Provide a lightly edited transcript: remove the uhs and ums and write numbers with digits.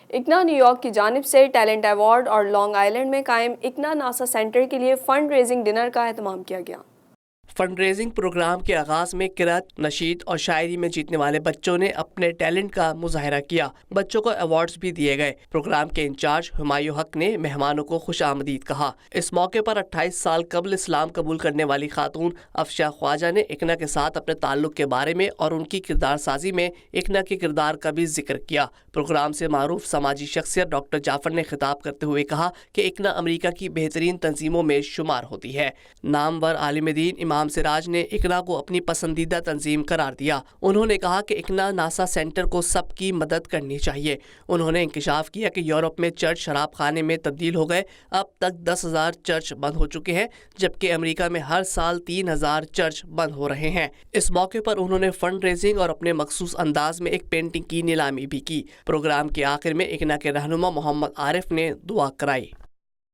اکنا new York کی جانب سے ٹیلنٹ ایوارڈ اور لانگ آئیلینڈ میں قائم اکنا ناسا سینٹر کے لیے فنڈ ریزنگ ڈنر کا اہتمام کیا گیا۔ فنڈ ریزنگ پروگرام کے آغاز میں قرأت، نشید اور شاعری میں جیتنے والے بچوں نے اپنے ٹیلنٹ کا مظاہرہ کیا۔ بچوں کو ایوارڈز بھی دیے گئے۔ پروگرام کے انچارج ہمایوں حق نے مہمانوں کو خوش آمدید کہا۔ اس موقع پر 28 سال قبل اسلام قبول کرنے والی خاتون افشا خواجہ نے اکنا کے ساتھ اپنے تعلق کے بارے میں اور ان کی کردار سازی میں اکنا کے کردار کا بھی ذکر کیا۔ پروگرام سے معروف سماجی شخصیت ڈاکٹر جعفر نے خطاب کرتے ہوئے کہا کہ اکنا امریکہ کی بہترین تنظیموں میں شمار ہوتی ہے۔ نامور عالم دین امام سراج نے اکنا کو اپنی پسندیدہ تنظیم قرار دیا۔ انہوں نے کہا کہ اکنا ناسا سینٹر کو سب کی مدد کرنی چاہیے۔ انہوں نے انکشاف کیا کہ یورپ میں چرچ شراب خانے میں تبدیل ہو گئے۔ اب تک 10,000 چرچ بند ہو چکے ہیں، جبکہ امریکہ میں ہر سال 3,000 چرچ بند ہو رہے ہیں۔ اس موقع پر انہوں نے فنڈ ریزنگ اور اپنے مخصوص انداز میں ایک پینٹنگ کی نیلامی بھی کی۔ پروگرام کے آخر میں اکنا کے رہنما محمد عارف نے دعا کرائی۔